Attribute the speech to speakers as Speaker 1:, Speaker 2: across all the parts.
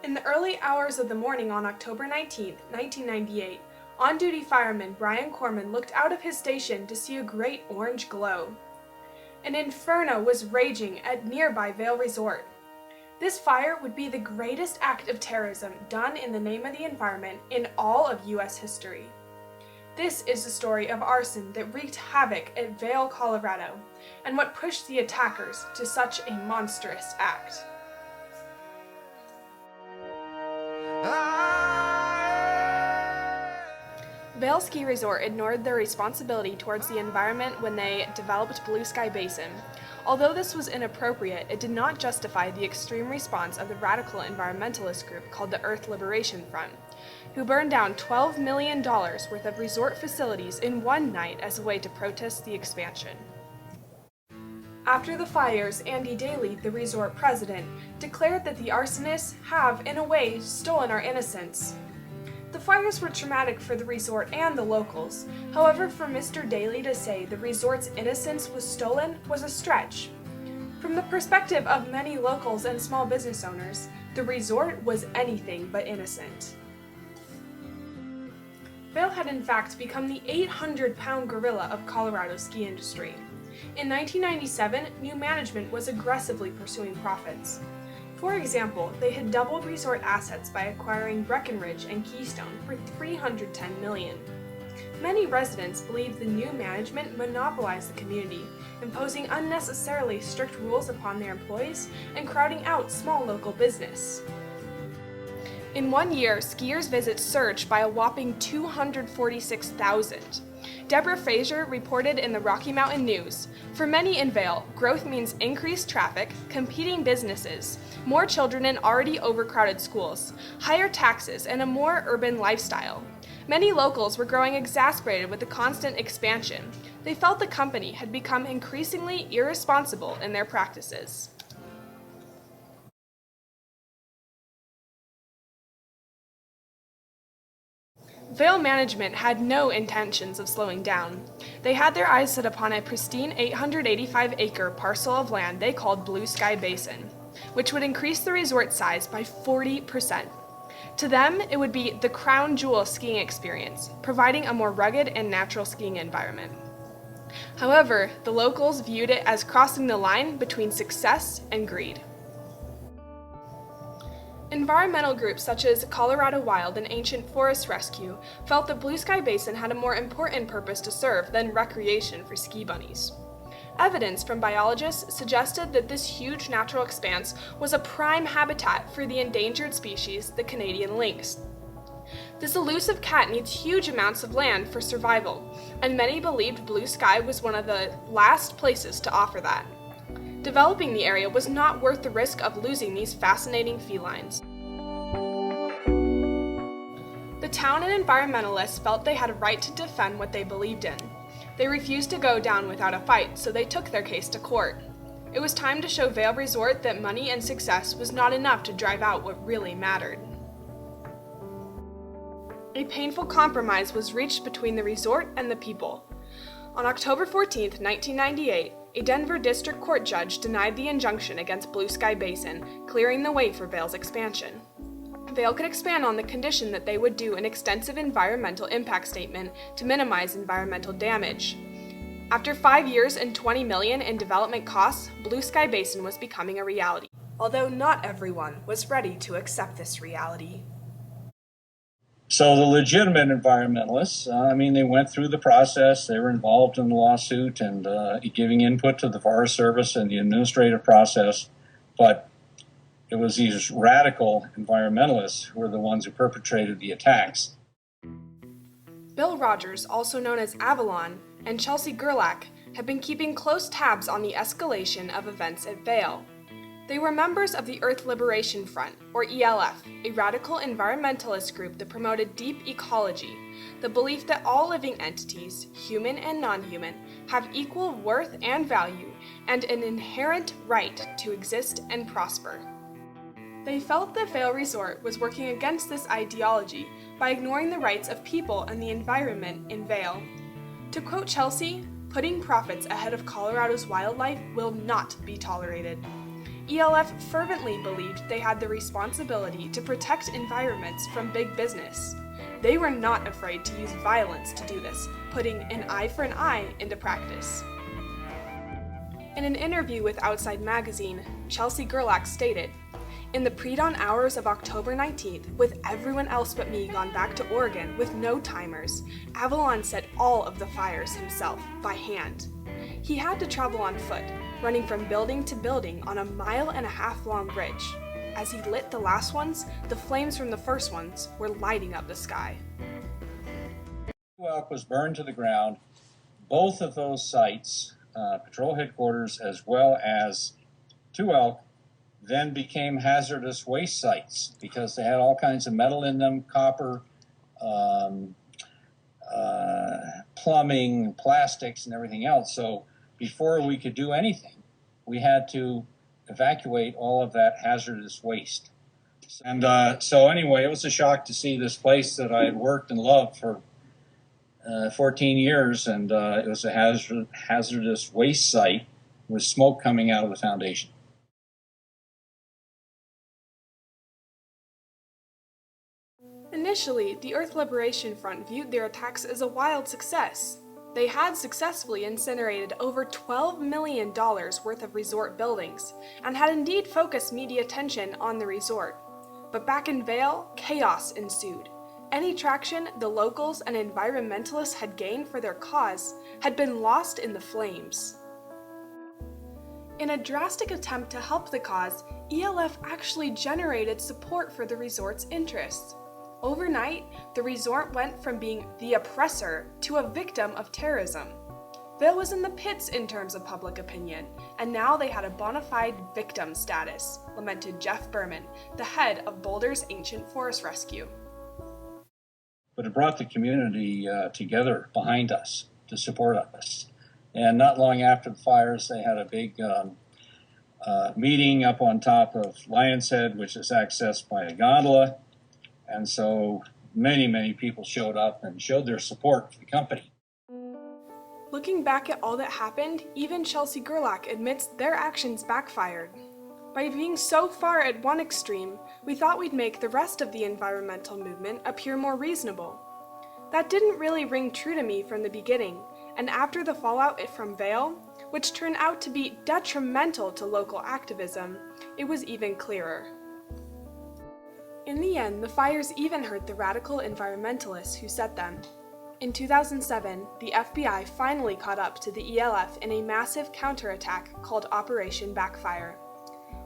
Speaker 1: In the early hours of the morning on October 19, 1998, on-duty fireman Brian Corman looked out of his station to see a great orange glow. An inferno was raging at nearby Vail Resort. This fire would be the greatest act of terrorism done in the name of the environment in all of U.S. history. This is the story of arson that wreaked havoc at Vail, Colorado, and what pushed the attackers to such a monstrous act. Vail Ski Resort ignored their responsibility towards the environment when they developed Blue Sky Basin. Although this was inappropriate, it did not justify the extreme response of the radical environmentalist group called the Earth Liberation Front, who burned down $12 million worth of resort facilities in one night as a way to protest the expansion. After the fires, Andy Daly, the resort president, declared that the arsonists have, in a way, stolen our innocence. The fires were traumatic for the resort and the locals. However, for Mr. Daly to say the resort's innocence was stolen was a stretch. From the perspective of many locals and small business owners, the resort was anything but innocent. Vail had in fact become the 800-pound gorilla of Colorado's ski industry. In 1997, new management was aggressively pursuing profits. For example, they had doubled resort assets by acquiring Breckenridge and Keystone for $310 million. Many residents believed the new management monopolized the community, imposing unnecessarily strict rules upon their employees and crowding out small local business. In 1 year, skiers' visits surged by a whopping 246,000. Deborah Frazier reported in the Rocky Mountain News, "For many in Vail, growth means increased traffic, competing businesses, more children in already overcrowded schools, higher taxes, and a more urban lifestyle." Many locals were growing exasperated with the constant expansion. They felt the company had become increasingly irresponsible in their practices. Vail management had no intentions of slowing down. They had their eyes set upon a pristine 885-acre parcel of land they called Blue Sky Basin, which would increase the resort size by 40%. To them, it would be the crown jewel skiing experience, providing a more rugged and natural skiing environment. However, the locals viewed it as crossing the line between success and greed. Environmental groups such as Colorado Wild and Ancient Forest Rescue felt that Blue Sky Basin had a more important purpose to serve than recreation for ski bunnies. Evidence from biologists suggested that this huge natural expanse was a prime habitat for the endangered species, the Canadian lynx. This elusive cat needs huge amounts of land for survival, and many believed Blue Sky was one of the last places to offer that. Developing the area was not worth the risk of losing these fascinating felines. The town and environmentalists felt they had a right to defend what they believed in. They refused to go down without a fight, so they took their case to court. It was time to show Vail Resort that money and success was not enough to drive out what really mattered. A painful compromise was reached between the resort and the people. On October 14, 1998, a Denver District Court judge denied the injunction against Blue Sky Basin, clearing the way for Vail's expansion. Vail could expand on the condition that they would do an extensive environmental impact statement to minimize environmental damage. After 5 years and $20 million in development costs, Blue Sky Basin was becoming a reality, although not everyone was ready to accept this reality.
Speaker 2: So the legitimate environmentalists, they went through the process. They were involved in the lawsuit and giving input to the Forest Service and the administrative process. But it was these radical environmentalists who were the ones who perpetrated the attacks.
Speaker 1: Bill Rogers, also known as Avalon, and Chelsea Gerlach have been keeping close tabs on the escalation of events at Vail. They were members of the Earth Liberation Front, or ELF, a radical environmentalist group that promoted deep ecology, the belief that all living entities, human and non-human, have equal worth and value and an inherent right to exist and prosper. They felt that Vail Resort was working against this ideology by ignoring the rights of people and the environment in Vail. To quote Chelsea, "Putting profits ahead of Colorado's wildlife will not be tolerated." ELF fervently believed they had the responsibility to protect environments from big business. They were not afraid to use violence to do this, putting an eye for an eye into practice. In an interview with Outside Magazine, Chelsea Gerlach stated, "In the pre-dawn hours of October 19th, with everyone else but me gone back to Oregon with no timers, Avalon set all of the fires himself, by hand. He had to travel on foot, running from building to building on a 1.5-mile-long ridge. As he lit the last ones, the flames from the first ones were lighting up the sky."
Speaker 2: Elk was burned to the ground. Both of those sites, patrol headquarters as well as Two Elk, then became hazardous waste sites because they had all kinds of metal in them, copper, plumbing, plastics, and everything else. So before we could do anything, we had to evacuate all of that hazardous waste. And so anyway, it was a shock to see this place that I had worked and loved for 14 years, and it was a hazardous waste site with smoke coming out of the foundation.
Speaker 1: Initially, the Earth Liberation Front viewed their attacks as a wild success. They had successfully incinerated over $12 million worth of resort buildings, and had indeed focused media attention on the resort. But back in Vail, chaos ensued. Any traction the locals and environmentalists had gained for their cause had been lost in the flames. In a drastic attempt to help the cause, ELF actually generated support for the resort's interests. Overnight, the resort went from being the oppressor to a victim of terrorism. Vail was in the pits in terms of public opinion, and now they had a bona fide victim status, lamented Jeff Berman, the head of Boulder's Ancient Forest Rescue.
Speaker 2: But it brought the community together behind us to support us. And not long after the fires, they had a big meeting up on top of Lion's Head, which is accessed by a gondola. And so many people showed up and showed their support for the company.
Speaker 1: Looking back at all that happened, even Chelsea Gerlach admits their actions backfired. By being so far at one extreme, we thought we'd make the rest of the environmental movement appear more reasonable. That didn't really ring true to me from the beginning, and after the fallout from Vail, which turned out to be detrimental to local activism, it was even clearer. In the end, the fires even hurt the radical environmentalists who set them. In 2007, the FBI finally caught up to the ELF in a massive counterattack called Operation Backfire.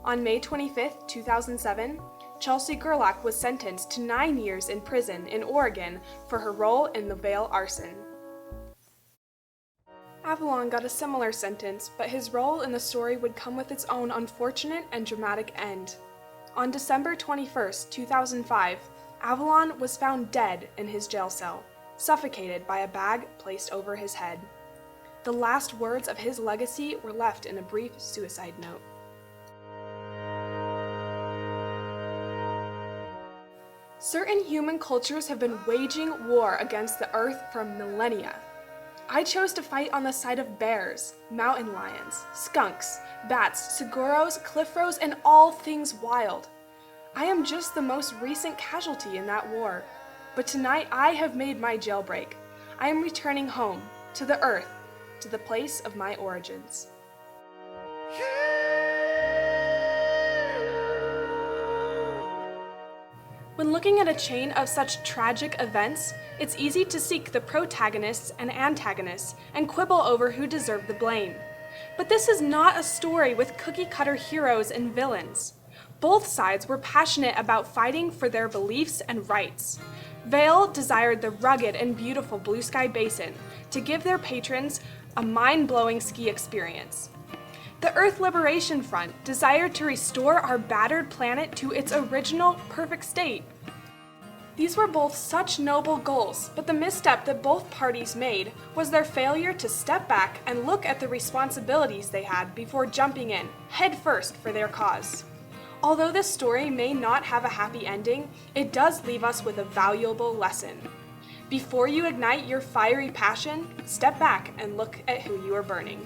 Speaker 1: On May 25, 2007, Chelsea Gerlach was sentenced to 9 years in prison in Oregon for her role in the Vail arson. Avalon got a similar sentence, but his role in the story would come with its own unfortunate and dramatic end. On December 21, 2005, Avalon was found dead in his jail cell, suffocated by a bag placed over his head. The last words of his legacy were left in a brief suicide note. Certain human cultures have been waging war against the earth for millennia. I chose to fight on the side of bears, mountain lions, skunks, bats, saguaros, cliff rows, and all things wild. I am just the most recent casualty in that war. But tonight I have made my jailbreak. I am returning home, to the earth, to the place of my origins. When looking at a chain of such tragic events, it's easy to seek the protagonists and antagonists and quibble over who deserved the blame. But this is not a story with cookie-cutter heroes and villains. Both sides were passionate about fighting for their beliefs and rights. Vail desired the rugged and beautiful Blue Sky Basin to give their patrons a mind-blowing ski experience. The Earth Liberation Front desired to restore our battered planet to its original, perfect state. These were both such noble goals, but the misstep that both parties made was their failure to step back and look at the responsibilities they had before jumping in, head first, for their cause. Although this story may not have a happy ending, it does leave us with a valuable lesson. Before you ignite your fiery passion, step back and look at who you are burning.